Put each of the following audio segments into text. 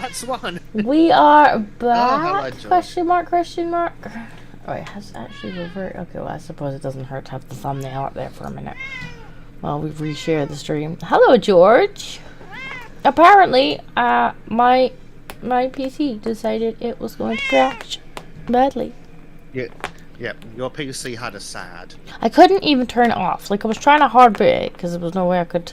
that's one. We are back? hello, George. Question mark, question mark. Oh, it has actually reverted. Okay, well, I suppose it doesn't hurt to have the thumbnail up there for a minute while we reshare the stream. Hello, George. Apparently, my PC decided it was going to crash badly. Yeah, your PC had a sad. I couldn't even turn it off. Like, I was trying to hard boot it because there was no way I could,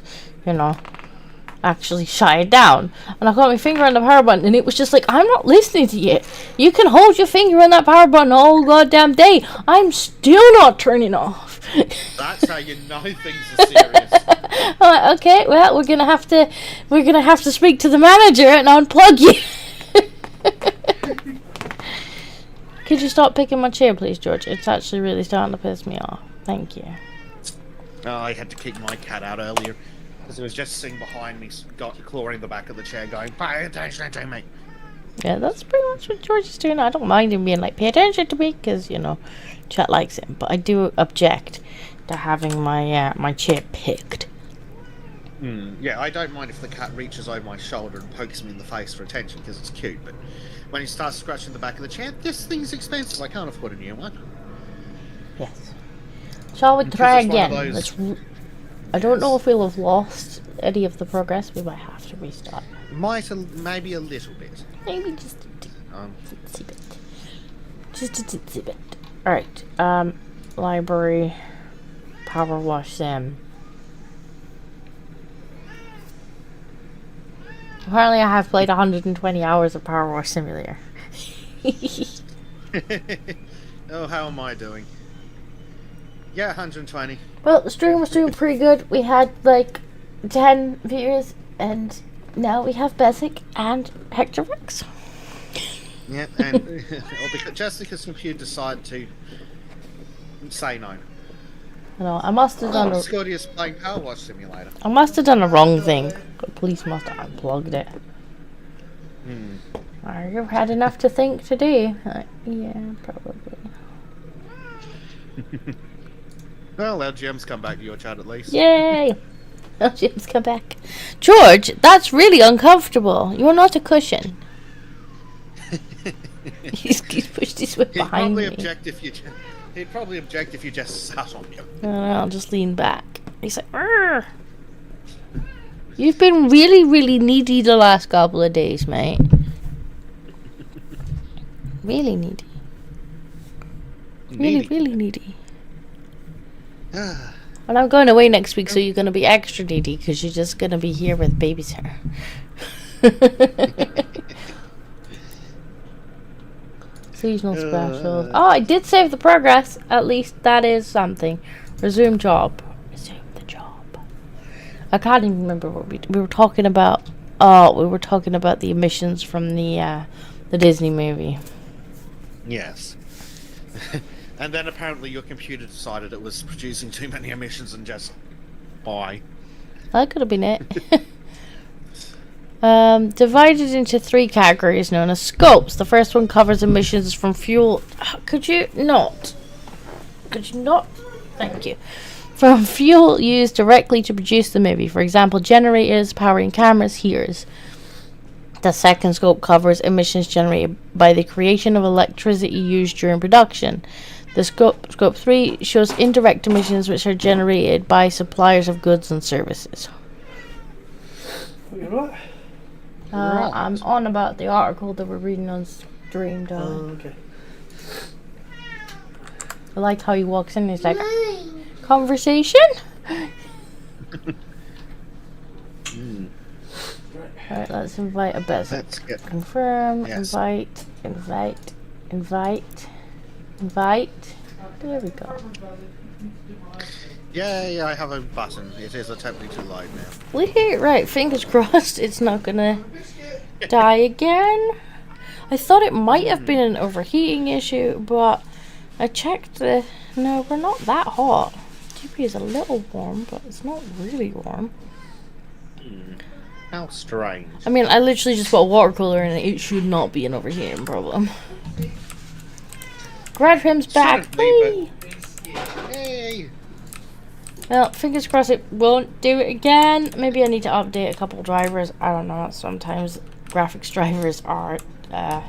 actually shut it down. And I got my finger on the power button and it was just like, I'm not listening to you. You can hold your finger on that power button all goddamn day. I'm still not turning off. That's how you know things are serious. Okay, well, we're gonna have to speak to the manager and unplug you. Could you stop picking my chair, please, George? It's actually really starting to piss me off. Thank you. Oh, I had to kick my cat out earlier because it was just sitting behind me, clawing the back of the chair, going, "Pay attention to me." Yeah, that's pretty much what George is doing. I don't mind him being like, "Pay attention to me," because chat likes him. But I do object to having my chair picked. Yeah, I don't mind if the cat reaches over my shoulder and pokes me in the face for attention because it's cute, but when he starts scratching the back of the chair, this thing's expensive. I can't afford a new one. Yes. Shall we try again? I don't know if we'll have lost any of the progress. We might have to restart. Maybe a little bit. Maybe just a teensy bit. Just a teensy bit. Alright. Library. Power wash sim. Apparently I have played 120 hours of Power Wash Simulator. Oh, how am I doing? Yeah, 120. Well, the stream was doing pretty good. We had like 10 viewers, and now we have Bezek and Hector Rex. Yeah, and just because computer decided to say no. No, I must have done. Scotty is playing Power Wash Simulator. I must have done a wrong thing. The police must have unplugged it. You've had enough to think today. Yeah, probably. Well, LGM's come back to your chat at least. Yay! LGM's come back. George, that's really uncomfortable. You're not a cushion. he's pushed his way behind me. He'd probably object if you just sat on him. I'll just lean back. He's like, "Arr! You've been really, really needy the last couple of days, mate. Really needy. Really needy. Well, I'm going away next week, so you're going to be extra needy because you're just going to be here with babysitter. Seasonal specials. Oh, I did save the progress. At least that is something. Resume job. Resume the job. I can't even remember what we were talking about. Oh, we were talking about the emissions from the Disney movie. Yes. And then apparently your computer decided it was producing too many emissions and just bye. That could have been it. Divided into 3 categories known as scopes. The first one covers emissions from fuel. Could you not? Thank you. From fuel used directly to produce the movie. For example, generators, powering cameras, heaters. The second scope covers emissions generated by the creation of electricity used during production. The scope 3 shows indirect emissions which are generated by suppliers of goods and services. Right. I'm on about the article that we're reading on stream. Okay. I liked how he walks in and he's like, conversation? Alright, let's invite a Bezek. Confirm, yes. Invite. There we go. Yay, I have a button. It is attempting to load now. Wait, right, fingers crossed it's not gonna die again. I thought it might have been an overheating issue, but I checked no, we're not that hot. GP is a little warm, but it's not really warm. How strange. I mean, I literally just bought a water cooler and it should not be an overheating problem. Gradrim's back! Hey! Hey! Well, fingers crossed it won't do it again. Maybe I need to update a couple drivers. I don't know. Sometimes graphics drivers are a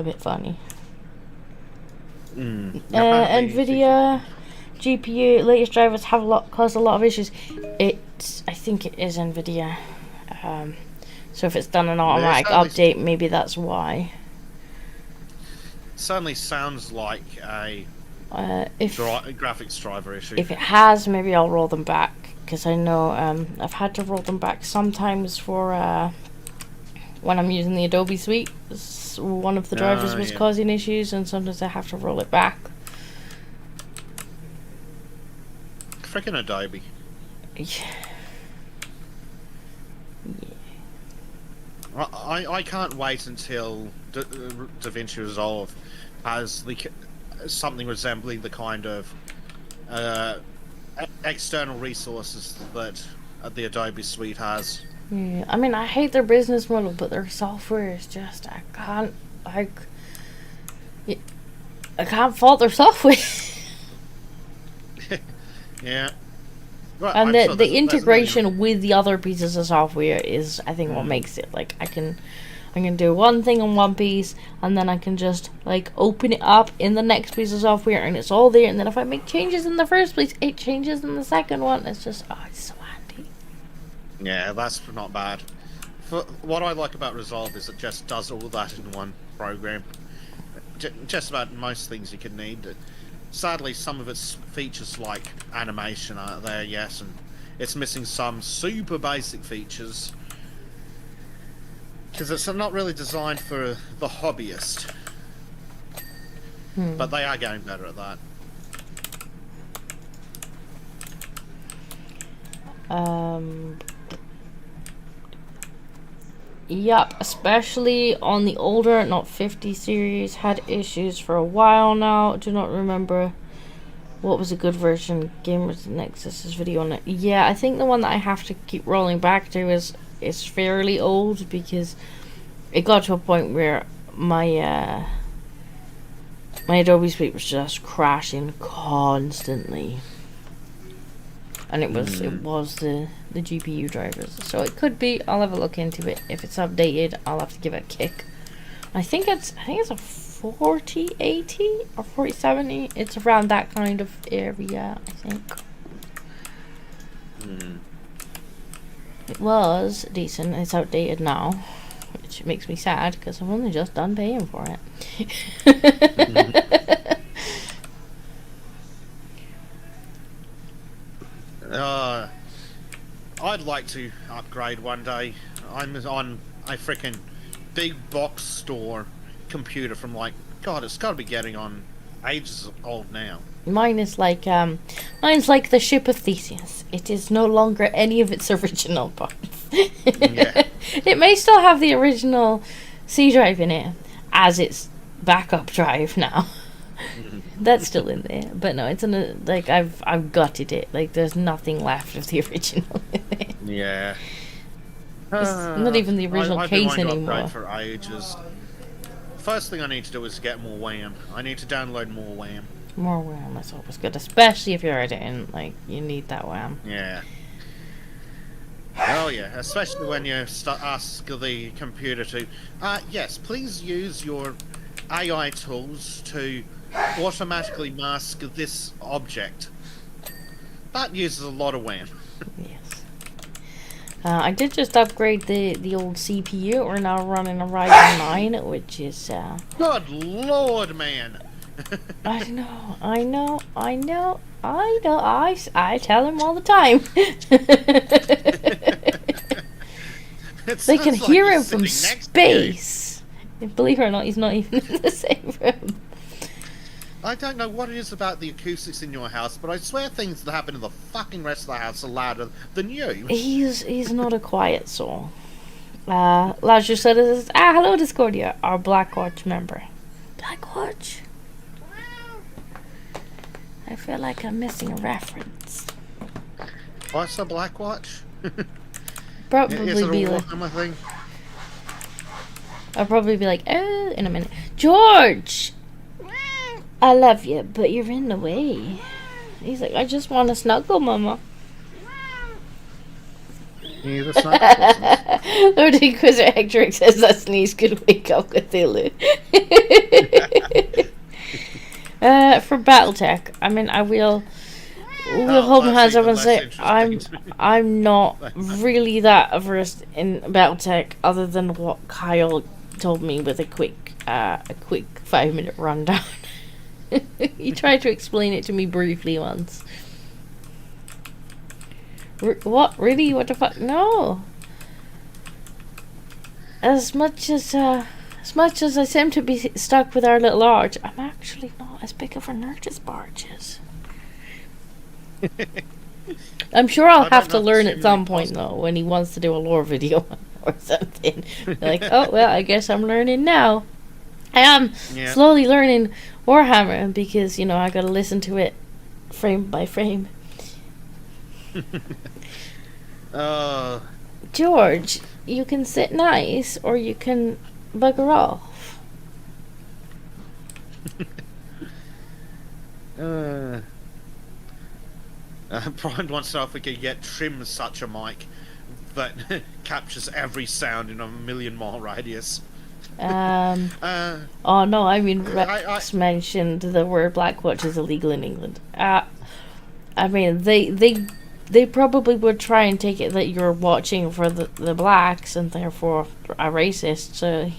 bit funny. NVIDIA GPU latest drivers have caused a lot of issues. I think it is NVIDIA. So if it's done an automatic update, maybe that's why. Certainly sounds like a graphics driver issue. If it has, maybe I'll roll them back, because I know I've had to roll them back sometimes for when I'm using the Adobe Suite. One of the drivers was causing issues, and sometimes I have to roll it back. Frickin' Adobe. Yeah. I can't wait until DaVinci Resolve has something resembling the kind of external resources that the Adobe Suite has. Yeah, I mean, I hate their business model, but their software is just, I can't fault their software. Yeah. Well, and the integration with the other pieces of software is, I think, what makes it. Like, I can do one thing on one piece, and then I can just, like, open it up in the next piece of software, and it's all there. And then if I make changes in the first place, it changes in the second one. It's just, it's so handy. Yeah, that's not bad. What I like about Resolve is it just does all that in one program. Just about most things you can need. Sadly, some of its features like animation aren't there yet, and it's missing some super basic features because it's not really designed for the hobbyist. But they are getting better at that. Yep, especially on the older, not 50 series, had issues for a while now. Do not remember what was a good version. Gamers Nexus's video on it. Yeah, I think the one that I have to keep rolling back to is fairly old, because it got to a point where my my Adobe Suite was just crashing constantly. And it was the GPU drivers. So it could be. I'll have a look into it. If it's updated, I'll have to give it a kick. I think it's a 4080 or 4070. It's around that kind of area, I think. It was decent. It's outdated now, which makes me sad because I've only just done paying for it. I'd like to upgrade one day. I'm on a freaking big box store computer from, like, God, it's got to be getting on ages old now. Mine's like the ship of Theseus. It is no longer any of its original parts. Yeah. It may still have the original C drive in it as its backup drive now. That's still in there, but no, it's in a, like, I've gutted it. Like, there's nothing left of the original in it. Yeah. It's not even the original case anymore. I've been for ages. First thing I need to do is get more WAM. I need to download more WAM. More WAM, that's always good, especially if you're editing. Like, you need that WAM. Yeah. Oh yeah, especially when you ask the computer to, yes, please use your AI tools to automatically mask this object. That uses a lot of WAM. Yes. I did just upgrade the old CPU. We're now running a Ryzen 9, which is Good Lord, man. I know. I tell him all the time. They can hear him from space. Believe it or not, he's not even in the same room. I don't know what it is about the acoustics in your house, but I swear things that happen in the fucking rest of the house are louder than you. He's not a quiet soul. Laz just said, hello Discordia, our Blackwatch member. Blackwatch? I feel like I'm missing a reference. What's a Blackwatch? Probably is it be a like, Warhammer thing? I'll probably be like, oh, in a minute. George! I love you, but you're in the way. He's like, I just want to snuggle, Mama. Yeah, the sniper lessons. Lord Inquisitor Hector says that sneeze could wake up Cthulhu. For Battletech, I mean, I will hold my That's hands up even and less say interesting. I'm not really that averse in Battletech, other than what Kyle told me with a quick 5-minute rundown. He tried to explain it to me briefly once. What? Really? What the fuck? No. As much as I seem to be stuck with our little arch, I'm actually not as big of a nerd as Barge is. I'm sure I'll have to learn at some point, though, when he wants to do a lore video or something. Like, oh, well, I guess I'm learning now. I am slowly learning Warhammer because, I gotta listen to it frame by frame. George, you can sit nice or you can bugger off. Brian wants to know if we could get Trim such a mic that captures every sound in a 1,000,000-mile radius. Oh no, I mean Rex mentioned the word Blackwatch is illegal in England. I mean they probably would try and take it that you're watching for the blacks and therefore a racist, so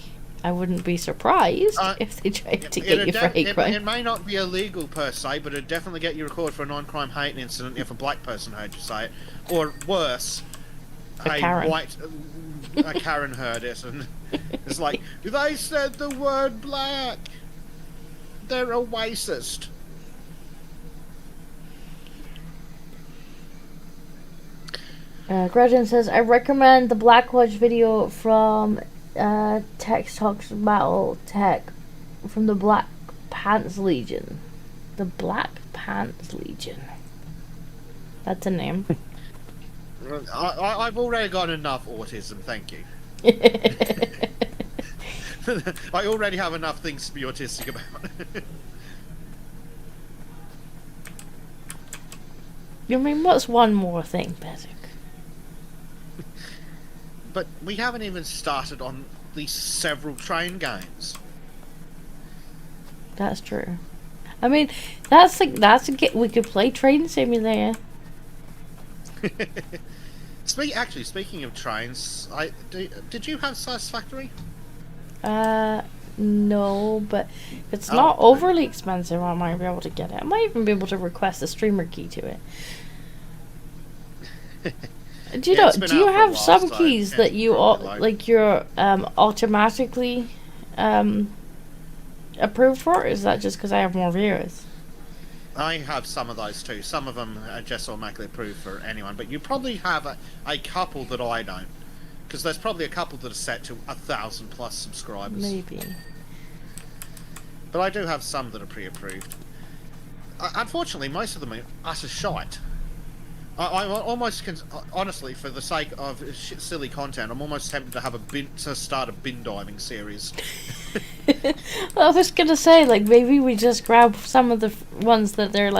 I wouldn't be surprised if they tried to get you for hate crime. It may not be illegal per se, but it'd definitely get you recorded for a non-crime hate incident if a black person heard you say it. Or worse, a Karen heard it, and it's like, they said the word black. They're a racist. Gretchen says, I recommend the Blackwatch video from Tex Talks Battle Tech from the Black Pants Legion. The Black Pants Legion. That's a name. I've already got enough autism, thank you. I already have enough things to be autistic about. You mean, what's one more thing, Bezek? But we haven't even started on these several train games. That's true. I mean, we could play Train Simulator. Speaking of trains, did you have Satisfactory? No, but if it's not overly expensive, I might be able to get it. I might even be able to request a streamer key to it. Do you have some keys that you you're automatically approved for? Or is that just because I have more viewers? I have some of those too. Some of them are just automatically approved for anyone, but you probably have a couple that I don't, because there's probably a couple that are set to 1,000+ subscribers. Maybe. But I do have some that are pre-approved. Unfortunately, most of them are utter shite. I'm almost, honestly, for the sake of silly content, I'm almost tempted to start a bin diving series. Well, I was gonna say, maybe we just grab some of the ones that they're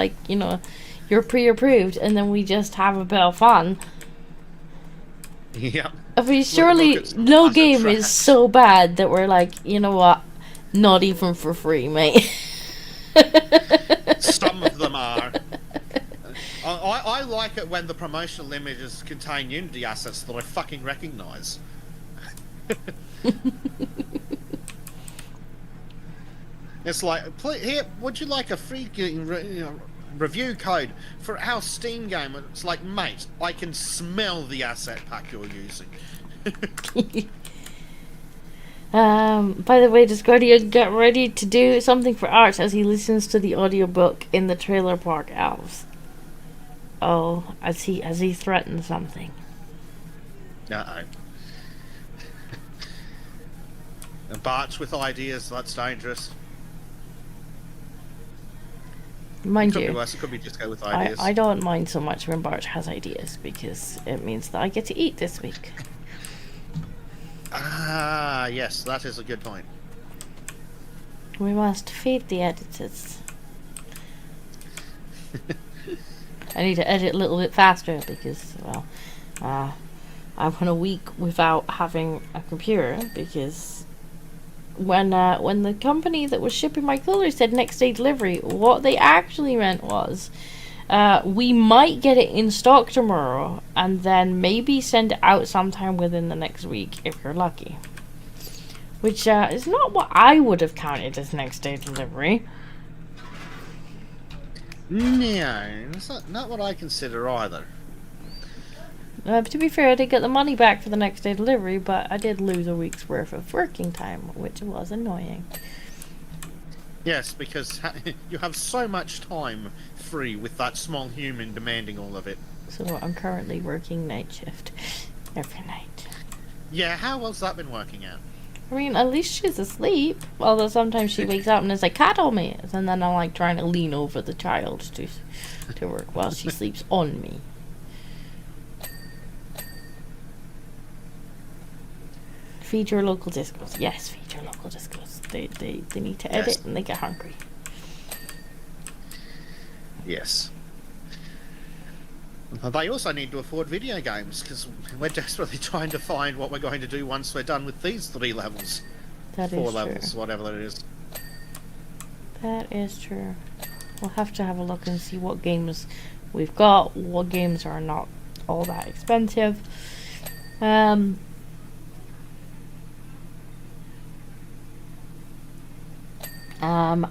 you're pre-approved, and then we just have a bit of fun. Yeah. I mean, surely no game is so bad that we're you know what, not even for free, mate. Some of them are. I like it when the promotional images contain Unity assets that I fucking recognise. It's like, here, would you like a free review code for our Steam game? And it's like, mate, I can smell the asset pack you're using. By the way, does Guardian get ready to do something for Arch as he listens to the audiobook in the Trailer Park Elves? Oh, as he threatened something. Uh-oh. Bart's with ideas, that's dangerous. Mind Could you, be worse, it could be just go with ideas. I don't mind so much when Bart has ideas, because it means that I get to eat this week. Ah, yes, that is a good point. We must feed the editors. I need to edit a little bit faster because, well, I went a week without having a computer because when the company that was shipping my cooler said next day delivery, what they actually meant was we might get it in stock tomorrow and then maybe send it out sometime within the next week if you're lucky. Which is not what I would have counted as next day delivery. No, it's not what I consider either. To be fair, I did get the money back for the next day delivery, but I did lose a week's worth of working time, which was annoying. Yes, because you have so much time free with that small human demanding all of it. So I'm currently working night shift every night. Yeah, how well's that been working out? I mean, at least she's asleep. Although sometimes she wakes up and is like, "Cuddle me," and then I'm like trying to lean over the child to work while she sleeps on me. Feed your local discos. Yes, feed your local discos. They need to edit and they get hungry. Yes. They also need to afford video games, because we're desperately trying to find what we're going to do once we're done with these 3 levels. That 4 is levels, true. whatever it is. That is true. We'll have to have a look and see what games we've got, what games are not all that expensive.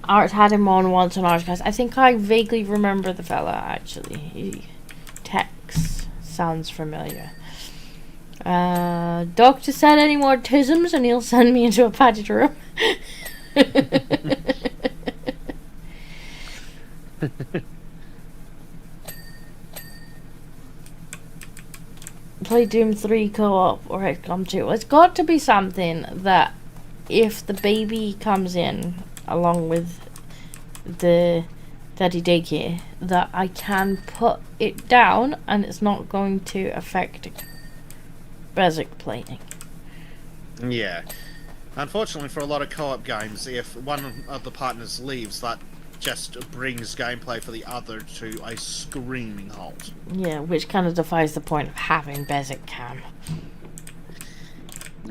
Art had him on once on Artcast. I think I vaguely remember the fella, actually. Tex sounds familiar. Doctor said any more tisms and he'll send me into a padded room. Play Doom 3 co-op or XCOM 2. It's got to be something that if the baby comes in along with the daddy daycare, that I can put it down and it's not going to affect Bezek playing. Yeah. Unfortunately for a lot of co-op games, if one of the partners leaves, that just brings gameplay for the other to a screaming halt. Yeah, which kind of defies the point of having Bezek cam.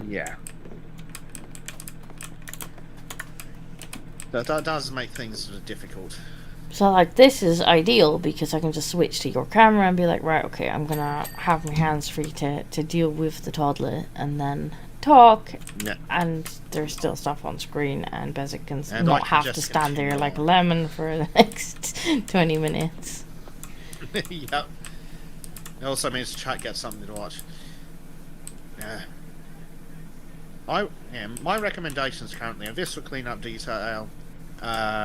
Yeah. That does make things difficult. So, like, this is ideal because I can just switch to your camera and be like, right, okay, I'm gonna have my hands free to deal with the toddler and then talk, and there's still stuff on screen, and Bezek can not have to stand there like a lemon for the next 20 minutes. Yep. It also means chat gets something to watch. Yeah. My recommendations currently are this for cleanup detail,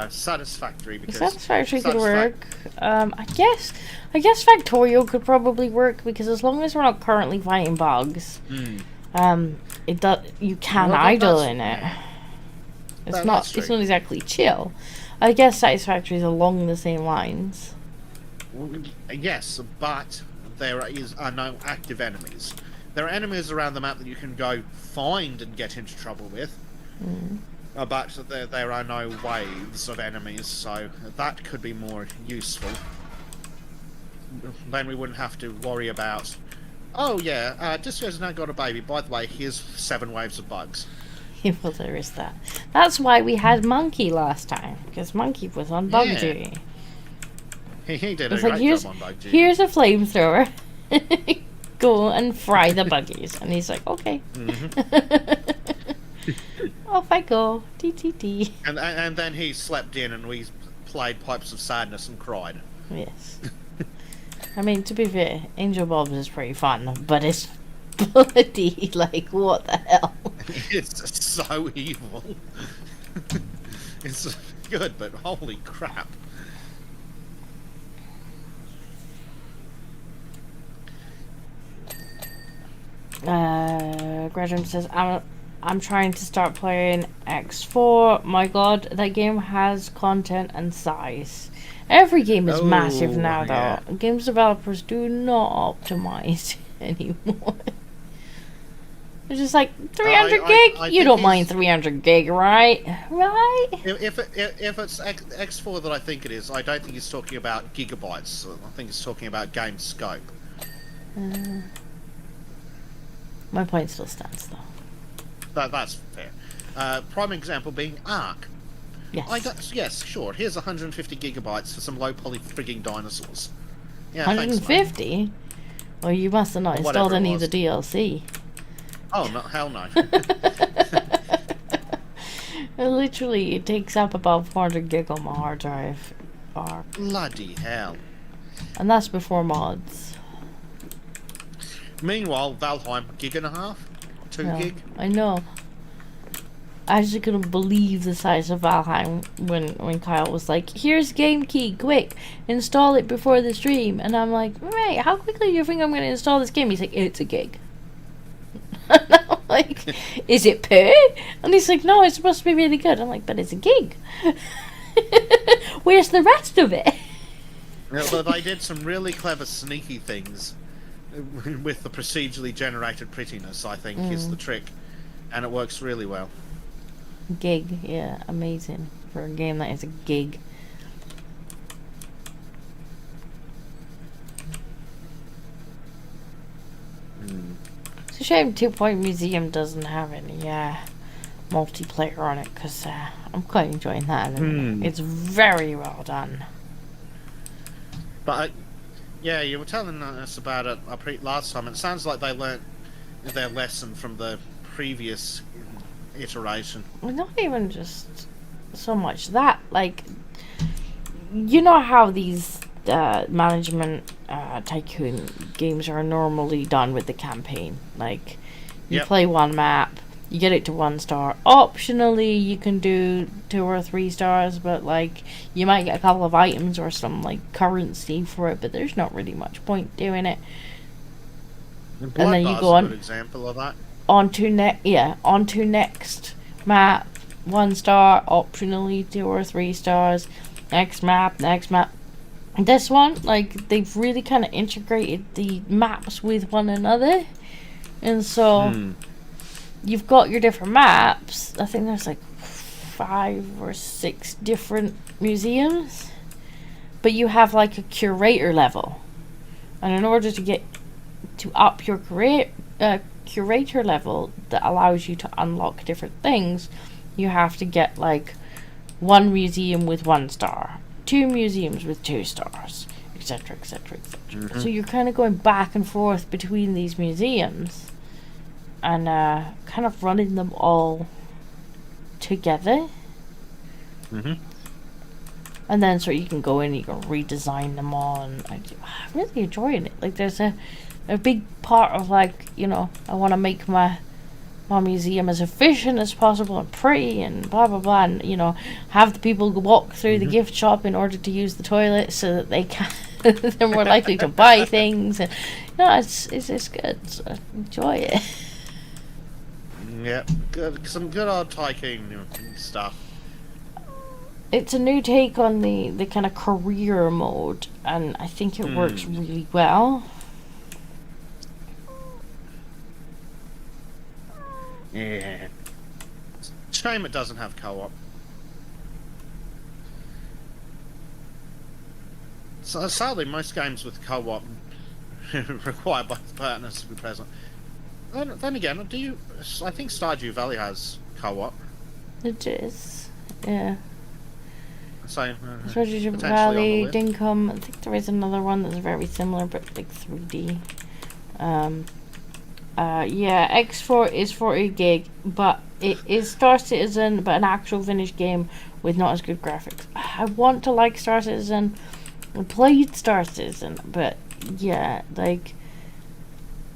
satisfactory because Satisfactory could work. I guess Factorio could probably work because as long as we're not currently fighting bugs, you can idle in it. It's not exactly chill. I guess Satisfactory is along the same lines. Yes, but there are no active enemies. There are enemies around the map that you can go find and get into trouble with, but there are no waves of enemies, so that could be more useful. Then we wouldn't have to worry about, oh yeah, Disco's now got a baby, by the way, here's 7 waves of bugs. Well, there is that. That's why we had Monkey last time, because Monkey was on bug duty. He did a great job on bug duty. Here's a flamethrower. Go and fry the buggies. And he's like, okay. Off I go. TTT. And then he slept in and we played Pipes of Sadness and cried. Yes. I mean, to be fair, Angel Bob's is pretty fun, but it's bloody, like, what the hell? It's so evil. It's good, but holy crap. Gresham says, I'm trying to start playing X4. My god, that game has content and size. Every game is massive now, though. Yeah. Games developers do not optimize anymore. It's just like 300 gig. You don't mind 300 gig, right? Right? If it's X4 that I think it is, I don't think he's talking about gigabytes. I think he's talking about game scope. My point still stands, though. That's fair. Prime example being Ark. Yes. Yes, sure. Here's 150 gigabytes for some low poly frigging dinosaurs. Yeah, 150? Well, you must have not installed any of the DLC. Oh, no, hell no. Literally, it takes up about 400 gig on my hard drive. Bloody hell. And that's before mods. Meanwhile, Valheim, gig and a half? 2 gig? I know. I just couldn't believe the size of Valheim when Kyle was like, here's Game Key, quick, install it before the stream. And I'm like, wait, how quickly do you think I'm going to install this game? He's like, it's a gig. And I'm like, is it poo? And he's like, no, it's supposed to be really good. I'm like, but it's a gig. Where's the rest of it? Well, they did some really clever sneaky things with the procedurally generated prettiness, I think, is the trick. And it works really well. Gig, yeah, amazing for a game that is a gig. It's a shame 2 Point Museum doesn't have any multiplayer on it, because I'm quite enjoying that. It's very well done. But yeah, you were telling us about it last time. It sounds like they learnt their lesson from the previous iteration. Not even just so much that, like, you know how these management tycoon games are normally done with the campaign. Like, you play one map, you get it to 1 star. Optionally, you can do 2 or 3 stars, but like, you might get a couple of items or some like currency for it, but there's not really much point doing it. And then you go on. A good example of that. Onto next map, 1 star, optionally 2 or 3 stars. Next map. This one, like, they've really kind of integrated the maps with one another, and so you've got your different maps. I think there's like 5 or 6 different museums, but you have like a curator level, and in order to get to up your curator level that allows you to unlock different things, you have to get like 1 museum with 1 star, 2 museums with 2 stars, etc., etc., etc. So you're kind of going back and forth between these museums and kind of running them all together. And then so you can go in, you can redesign them all, and I'm really enjoying it. Like, there's a big part of, like, you know, I want to make my museum as efficient as possible and pretty and blah blah blah, and, you know, have the people walk through the gift shop in order to use the toilet so that they can they're more likely to buy things, and it's good. So I enjoy it. Yeah, good, some good old tycoon stuff. It's a new take on the kind of career mode, and I think it works really well. Yeah. Shame it doesn't have co-op. So sadly, most games with co-op require both partners to be present. Then again, I think Stardew Valley has co-op. It is, yeah. So Stardew Valley, Dinkum. I think there is another one that's very similar, but like 3D. Yeah, X4 is 40 gig, but it is Star Citizen, but an actual finished game with not as good graphics. I want to like Star Citizen. I played Star Citizen, but yeah, like,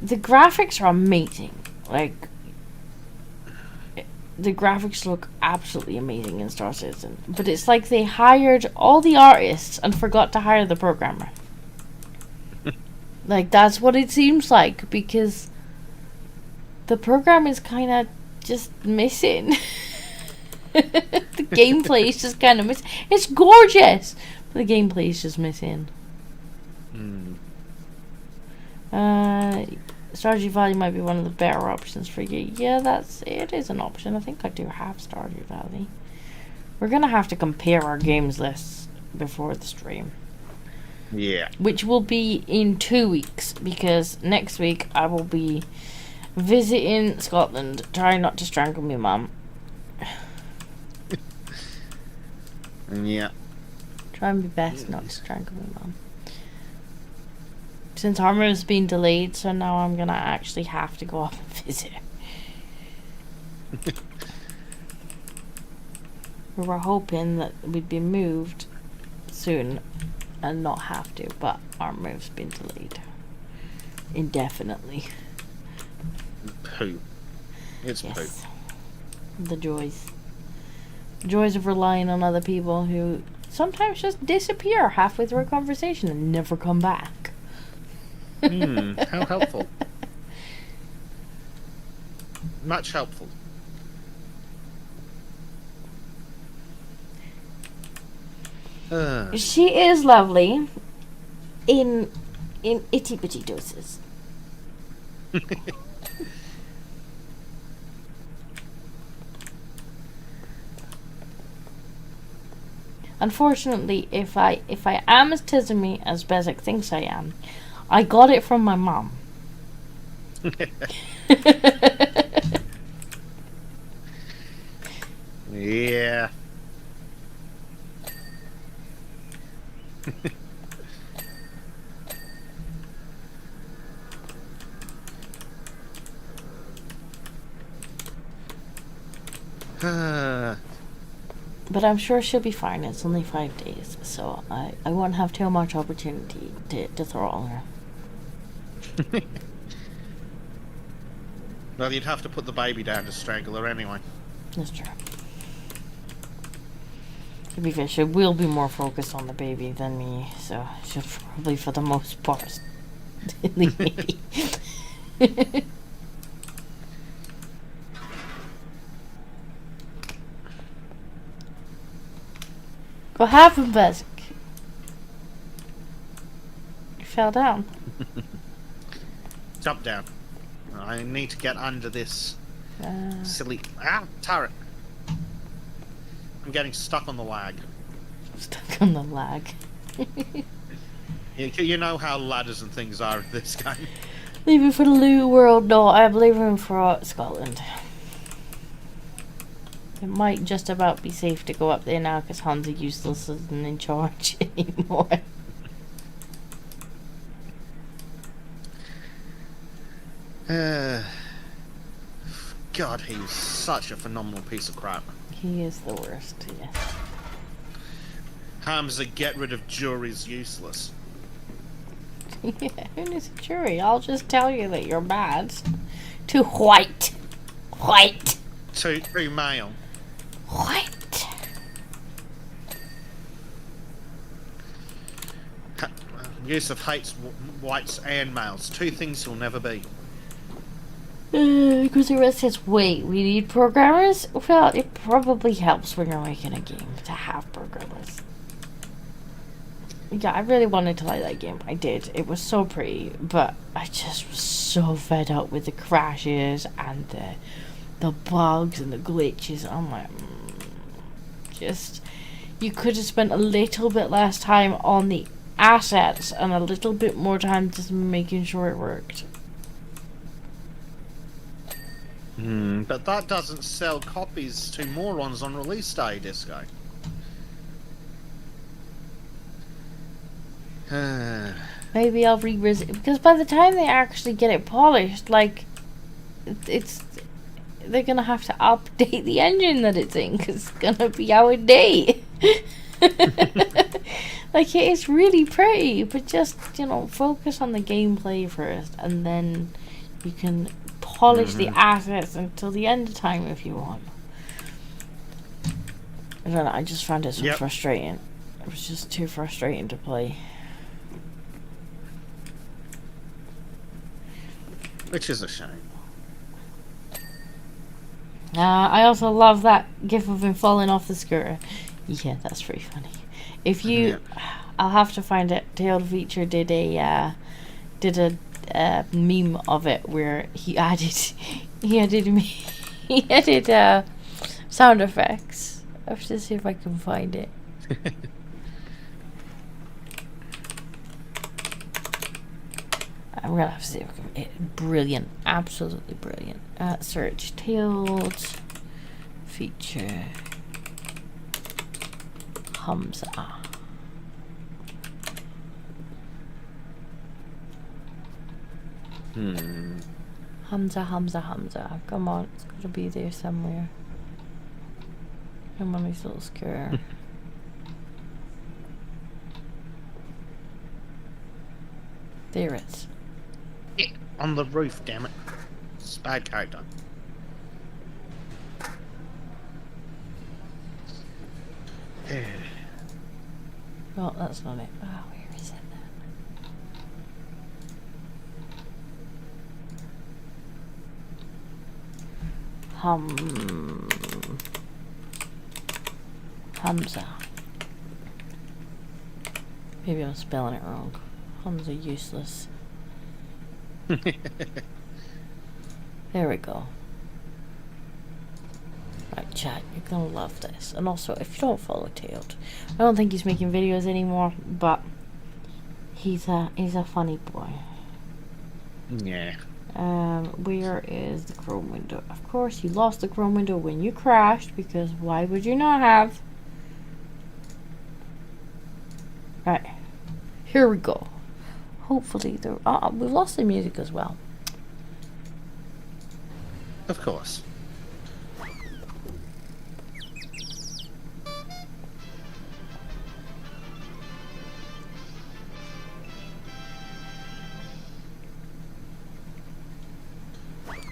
the graphics are amazing. Like, the graphics look absolutely amazing in Star Citizen, but it's like they hired all the artists and forgot to hire the programmer. Like, that's what it seems like, because the program is kind of just missing. The gameplay is just kind of missing. It's gorgeous, but the gameplay is just missing. Stardew Valley might be one of the better options for you. Yeah, it is an option. I think I do have Stardew Valley. We're gonna have to compare our games lists before the stream. Yeah. Which will be in 2 weeks, because next week I will be Visiting Scotland. Try not to strangle me, Mum. Yeah. Try my best not to strangle me, Mum. Since our move's been delayed, so now I'm gonna actually have to go off and visit. We were hoping that we'd be moved soon and not have to, but our move's been delayed indefinitely. Poo. It's Yes. poo. The joys. Joys of relying on other people who sometimes just disappear halfway through a conversation and never come back. How helpful. Much helpful. She is lovely in itty bitty doses. Unfortunately, if I am as tismy as Bezek thinks I am, I got it from my mom. Yeah. But I'm sure she'll be fine. It's only 5 days, so I won't have too much opportunity to throw on her. Well, you'd have to put the baby down to strangle her anyway. That's true. To be fair, she will be more focused on the baby than me, so she'll probably, for the most part, leave me. What happened, Bezek? You fell down. Jump down. I need to get under this silly turret. I'm getting stuck on the lag. Stuck on the lag. You know how ladders and things are in this game. Leaving for the loot world? No, I'm leaving for Scotland. It might just about be safe to go up there now because Hansa Useless isn't in charge anymore. God, he's such a phenomenal piece of crap. He is the worst, yes. Hamza, get rid of jury's useless. Yeah, who needs a jury? I'll just tell you that you're bad. Too white. White. Too male. White. Yusuf hates whites and males. Two things he'll never be. Because the rest says, wait, we need programmers? Well, it probably helps when you're making a game to have programmers. Yeah, I really wanted to like that game. I did. It was so pretty, but I just was so fed up with the crashes and the bugs and the glitches. I'm like, just, you could have spent a little bit less time on the assets and a little bit more time just making sure it worked. But that doesn't sell copies to morons on release day, Disco. Maybe I'll revisit, because by the time they actually get it polished, like, they're gonna have to update the engine that it's in, because it's gonna be out of date. Like, it's really pretty, but just, focus on the gameplay first, and then you can polish the assets until the end of time if you want. I don't know, I just found it so frustrating. It was just too frustrating to play. Which is a shame. I also love that gif of him falling off the scooter. Yeah, that's pretty funny. If you, I'll have to find it. Tailed Feature did a meme of it where he added sound effects. I have to see if I can find it. I'm gonna have to see if I can. Brilliant, absolutely brilliant. Search tailed feature Hamza. Hamza. Come on, it's gotta be there somewhere. Come on, this little square. There it is. Yeah, on the roof, damn it. It's a bad character. Oh, that's not it. Oh, where is it then? Hamza. Maybe I'm spelling it wrong. Hamza useless. There we go. Right, chat, you're gonna love this. And also, if you don't follow Tailed, I don't think he's making videos anymore, but he's a funny boy. Yeah. Where is the Chrome window? Of course, you lost the Chrome window when you crashed, because why would you not have? Right. Here we go. Hopefully, we've lost the music as well. Of course.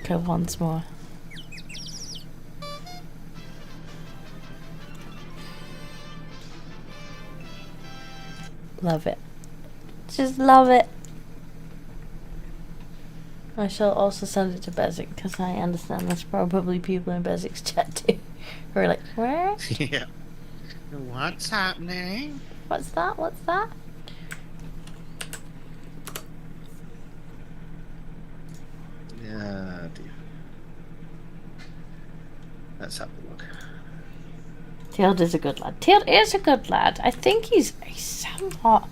Okay, once more. Love it. Just love it. I shall also send it to Bezek, because I understand there's probably people in Bezek's chat too who are like, what? Yeah. What's happening? What's that? What's that? Yeah, dear. Let's have a look. Tailed is a good lad. Tailed is a good lad. I think he's somewhat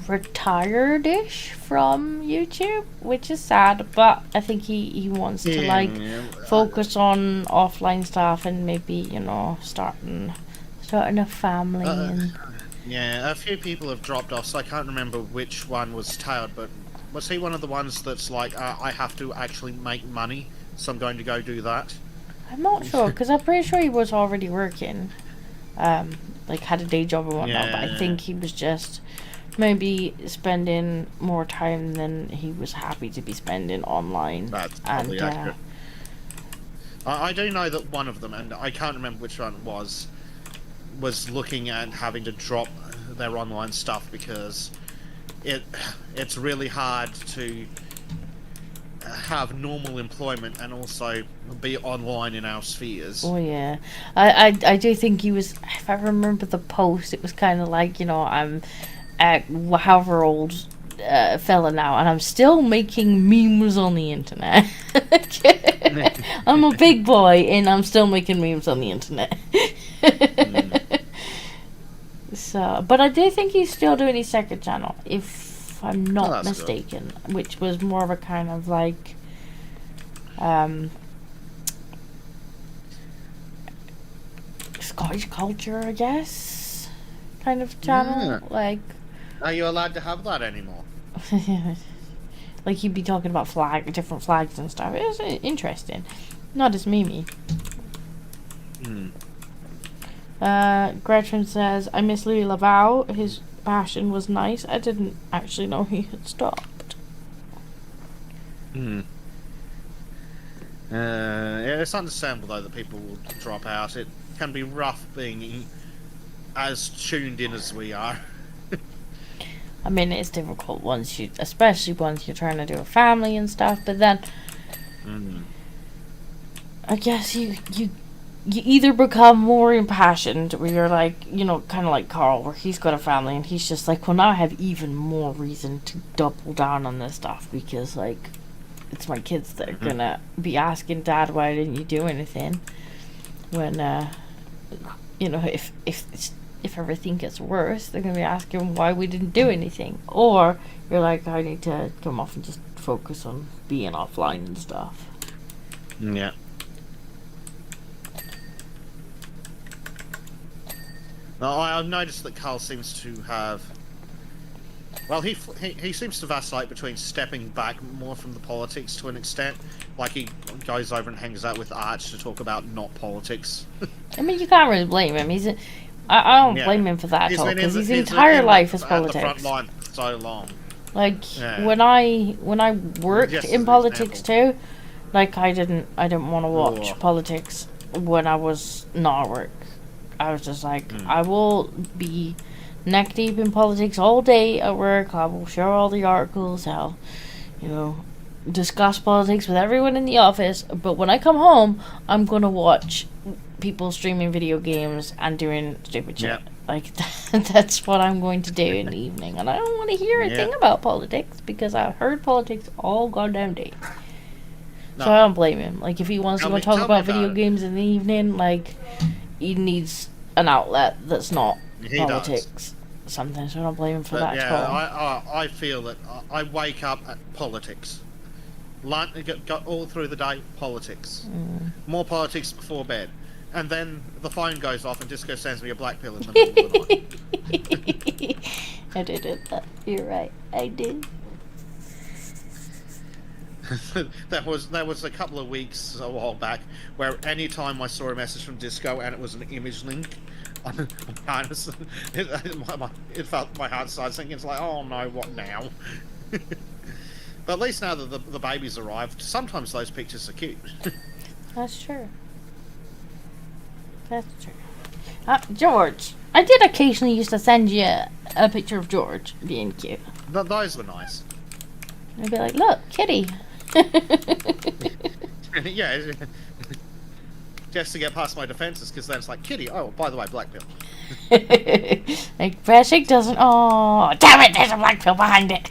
retired-ish from YouTube, which is sad, but I think he wants to focus on offline stuff and maybe, you know, starting a family and yeah, a few people have dropped off, so I can't remember which one was Tailed, but was he one of the ones that's like, I have to actually make money, so I'm going to go do that? I'm not sure, because I'm pretty sure he was already working, like had a day job and whatnot, but I think he was just maybe spending more time than he was happy to be spending online. That's probably accurate. I do know that one of them, and I can't remember which one it was looking at having to drop their online stuff because it's really hard to have normal employment and also be online in our spheres. Oh yeah, I do think he was. If I remember the post, it was kind of like, you know, I'm however old fella now, and I'm still making memes on the internet. I'm a big boy, and I'm still making memes on the internet. So, but I do think he's still doing his second channel, if I'm not mistaken, which was more of a kind of like Scottish culture, I guess, kind of channel. Yeah. Like, are you allowed to have that anymore? like he'd be talking about different flags and stuff. It was interesting, not as memey. Gretchen says, I miss Louis Laval. His passion was nice. I didn't actually know he had stopped. Yeah, it's understandable though that people will drop out. It can be rough being as tuned in as we are. I mean, it's difficult especially once you're trying to do a family and stuff, but then I guess you either become more impassioned, where you're like, you know, kind of like Carl, where he's got a family and he's just like, well, now I have even more reason to double down on this stuff, because like it's my kids that are gonna be asking Dad, why didn't you do anything, when you know, if if everything gets worse, they're going to be asking why we didn't do anything. Or you're like, I need to come off and just focus on being offline and stuff. Yeah. Now, I've noticed that Carl seems to have... Well, he seems to vacillate between stepping back more from the politics to an extent. Like, he goes over and hangs out with Arch to talk about not politics. I mean, you can't really blame him. I don't blame him for that at all, because his entire life is politics. At the front line for so long. Like, when I worked in politics too, like, I didn't want to watch politics when I was not at work. I was just like, I will be neck deep in politics all day at work. I will share all the articles. I'll, discuss politics with everyone in the office. But when I come home, I'm going to watch people streaming video games and doing stupid shit. Yeah. Like, that's what I'm going to do in the evening. And I don't want to hear a thing about politics, because I've heard politics all goddamn day. No. So I don't blame him. Like, if he wants to go talk about video games in the evening, like, he needs an outlet that's not politics. Sometimes I don't blame him for that at all. I feel that I wake up at politics. Got all through the day, politics. More politics before bed. And then the phone goes off and Disco sends me a black pill in the middle of the night. I did it. You're right. I did. That was a couple of weeks a while back where any time I saw a message from Disco and it was an image link, it felt my heart started sinking. It's like, oh no, what now? But at least now that the baby's arrived, sometimes those pictures are cute. That's true. That's true. George, I did occasionally used to send you a picture of George being cute. Those were nice. I'd be like, look, kitty. Yeah, just to get past my defenses, because then it's like, kitty, oh, by the way, black pill. Like, Bezek doesn't... Oh, damn it, there's a black pill behind it.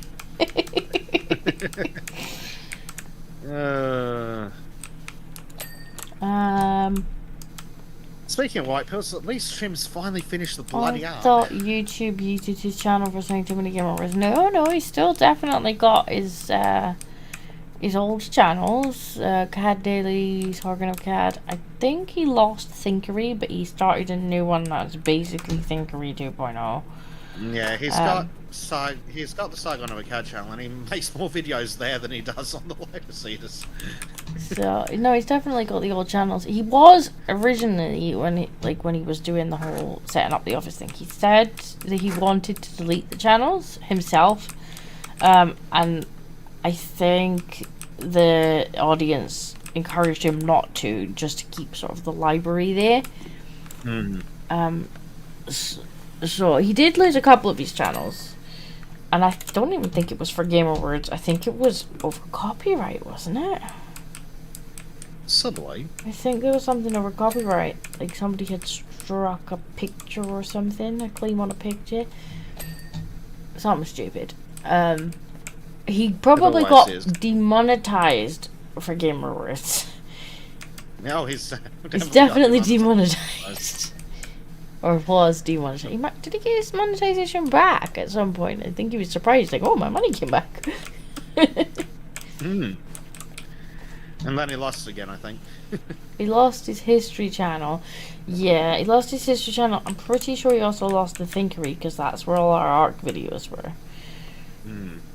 Speaking of white pills, at least Trim's finally finished the bloody arc. I thought YouTube used his channel for saying too many gamers. No, he's still definitely got his old channels. CAD Dailies, Horgan of CAD. I think he lost Thinkery, but he started a new one that's basically Thinkery 2.0. Yeah, he's got the Saigon of a CAD channel, and he makes more videos there than he does on the later seeders. So no, he's definitely got the old channels. He was originally when he was doing the whole setting up the office thing. He said that he wanted to delete the channels himself, and I think the audience encouraged him not to, just to keep sort of the library there. So he did lose a couple of his channels, and I don't even think it was for Game Awards. I think it was over copyright, wasn't it? Subway. I think there was something over copyright, like somebody had struck a picture or something, a claim on a picture, something stupid. He probably got demonetized for Game Awards. No, he's definitely demonetized. Or was demonetized. Did he get his monetization back at some point? I think he was surprised, like, oh, my money came back. And then he lost again, I think. He lost his history channel. Yeah, he lost his history channel. I'm pretty sure he also lost the Thinkery, because that's where all our ARC videos were.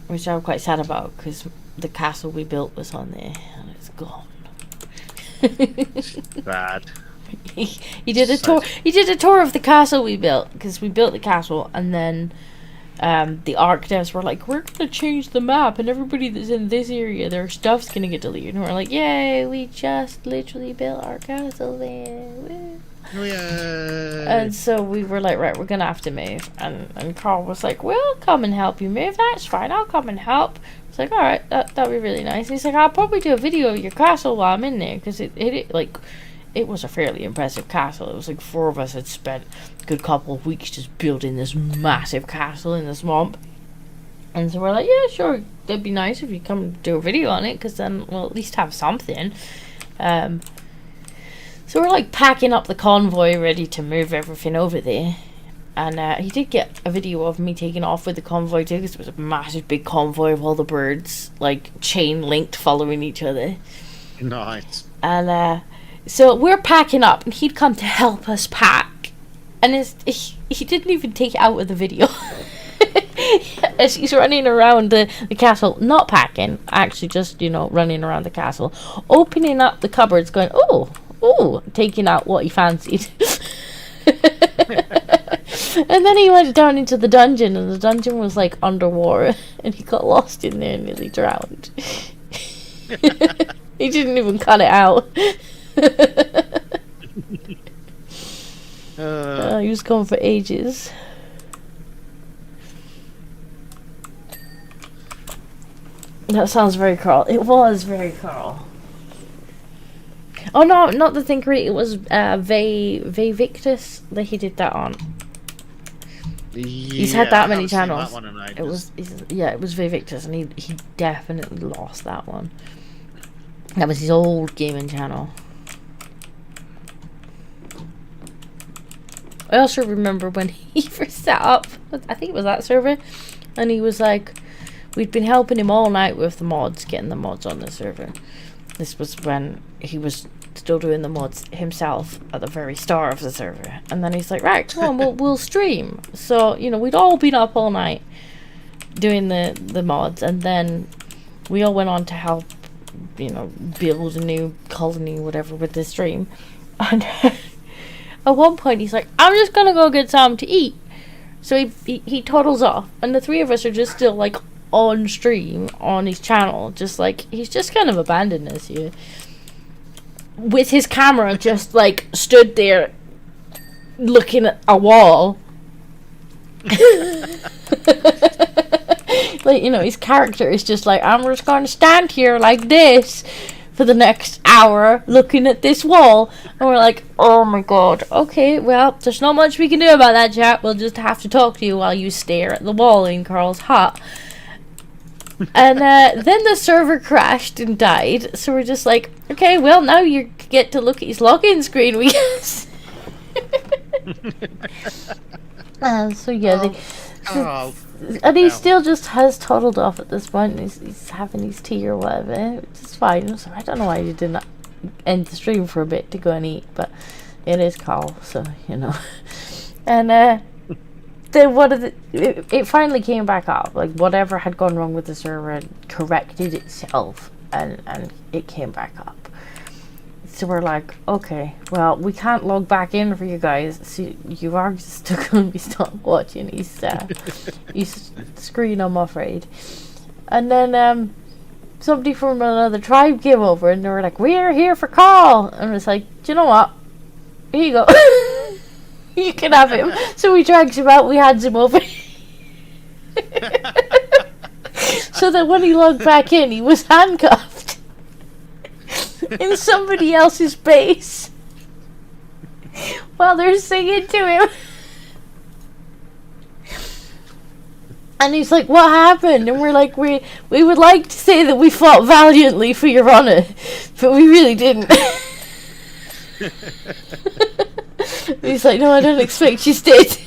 Which I'm quite sad about, because the castle we built was on there, and it's gone. Bad. He did a tour. He did a tour of the castle we built, because we built the castle, and then the ARC devs were like, we're gonna change the map, and everybody that's in this area, their stuff's gonna get deleted. And we're like, yay, we just literally built our castle there. Woo. Yay. And so we were like, right, we're gonna have to move. And Carl was like, we'll come and help you move. That's fine, I'll come and help. It's like, alright, that'd be really nice. He's like, I'll probably do a video of your castle while I'm in there, because it was a fairly impressive castle. It was like 4 of us had spent a good couple of weeks just building this massive castle in the swamp. And so we're like, yeah, sure, that'd be nice if you come do a video on it, because then we'll at least have something. So we're like packing up the convoy, ready to move everything over there. And he did get a video of me taking off with the convoy too, because it was a massive big convoy of all the birds, like chain linked, following each other. Nice. And so we're packing up, and he'd come to help us pack, and he didn't even take it out of the video. As he's running around the castle, not packing, actually just, running around the castle, opening up the cupboards, going, oh, taking out what he fancied. And then he went down into the dungeon, and the dungeon was like underwater, and he got lost in there and nearly drowned. He didn't even cut it out. He was gone for ages. That sounds very Carl. It was very Carl. Oh no, not the Thinkery. It was Victus that he did that on. He's had that many channels. That one it was Victus, and he definitely lost that one. That was his old gaming channel. I also remember when he first set up, I think it was that server, and he was like, we'd been helping him all night with the mods, getting the mods on the server. This was when he was still doing the mods himself at the very start of the server. And then he's like, right, come on, we'll stream. So, we'd all been up all night doing the mods, and then we all went on to help, build a new colony, whatever, with the stream. And at one point he's like, I'm just gonna go get something to eat. So he toddles off, and the three of us are just still like on stream on his channel, just like he's just kind of abandoned us here, with his camera just like stood there looking at a wall. Like, his character is just like, I'm just going to stand here like this for the next hour looking at this wall. And we're like, oh my god, okay, well, there's not much we can do about that, chat. We'll just have to talk to you while you stare at the wall in Carl's hut. And then the server crashed and died, so we're just like, okay, well, now you get to look at his login screen, we guess. So yeah, and he still just has toddled off at this point. He's having his tea or whatever, which is fine. So I don't know why you didn't end the stream for a bit to go and eat, but it is Carl, so And then it finally came back up. Like, whatever had gone wrong with the server corrected itself, and it came back up. So we're like, okay, well, we can't log back in for you guys, so you are still going to be stuck watching his screen, I'm afraid. And then somebody from another tribe came over, and they were like, we're here for Carl. And it's like, do you know what? Here you go. You can have him. So we dragged him out, we hands him over. So that when he logged back in, he was handcuffed in somebody else's base while they're singing to him. And he's like, what happened? And we're like, we would like to say that we fought valiantly for your honor, but we really didn't. He's like, no, I don't expect you did.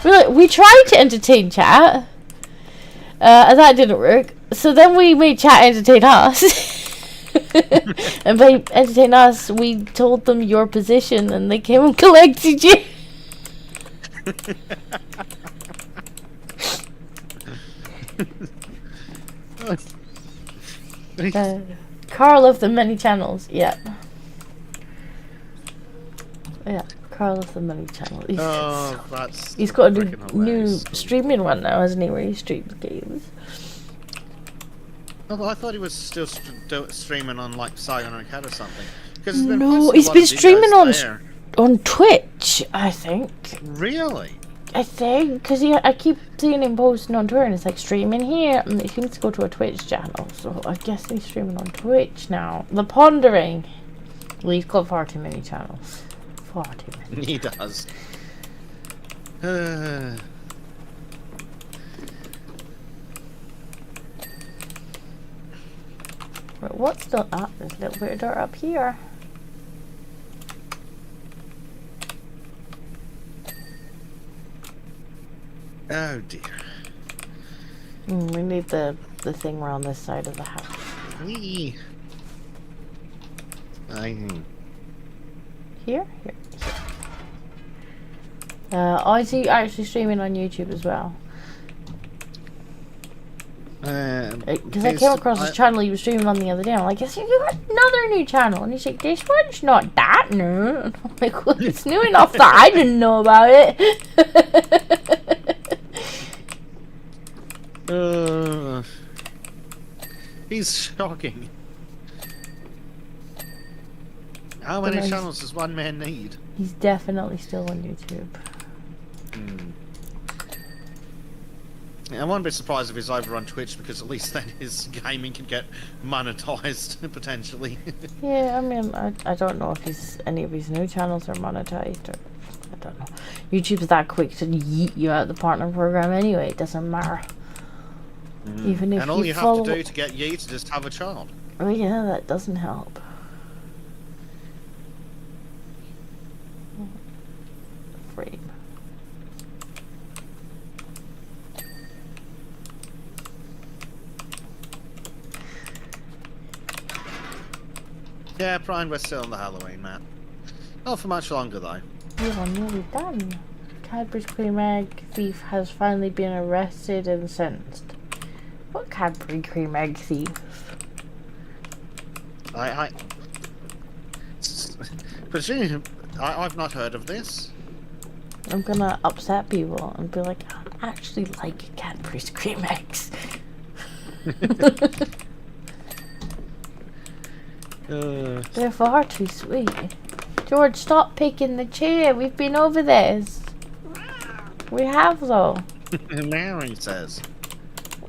We're like, we tried to entertain chat, and that didn't work. So then we made chat entertain us. And by entertain us, we told them your position, and they came and collected you. Carl of the many channels, yeah. Yeah, Carl of the many channels. He's got a new streaming one now, hasn't he, where he streams games. Oh, I thought he was still streaming on like Scion Cat or something. No, he's been streaming on Twitch, I think. Really? I think, because I keep seeing him posting on Twitter, and it's like, streaming here, and he needs to go to a Twitch channel, so I guess he's streaming on Twitch now. The Pondering. Well, he's got far too many channels. Far too many. He does. Right, what's still up? There's a little bit of dirt up here. Oh dear. We need the thing around this side of the house. Wee. Here? Here. Is he actually streaming on YouTube as well? Because I came across his channel he was streaming on the other day. I'm like, yes, you got another new channel. And he's like, this one's not that new. And I'm like, well, it's new enough that I didn't know about it. He's shocking. How many channels does one man need? He's definitely still on YouTube. Yeah, I won't be surprised if he's over on Twitch, because at least then his gaming can get monetized, potentially. Yeah, I mean, I don't know if any of his new channels are monetized, or I don't know. YouTube's that quick to yeet you out of the partner program anyway, it doesn't matter. Even if and all you have to do to get yeet is just have a child. Oh yeah, that doesn't help. Frame. Yeah, Brian, we're still on the Halloween, Matt. Not for much longer, though. We are nearly done. Cadbury's cream egg thief has finally been arrested and sentenced. What Cadbury cream egg thief? I presume I've not heard of this. I'm gonna upset people and be like, I actually like Cadbury's cream eggs. They're far too sweet. George, stop picking the chair. We've been over this. We have though. Mary says.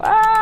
Ah!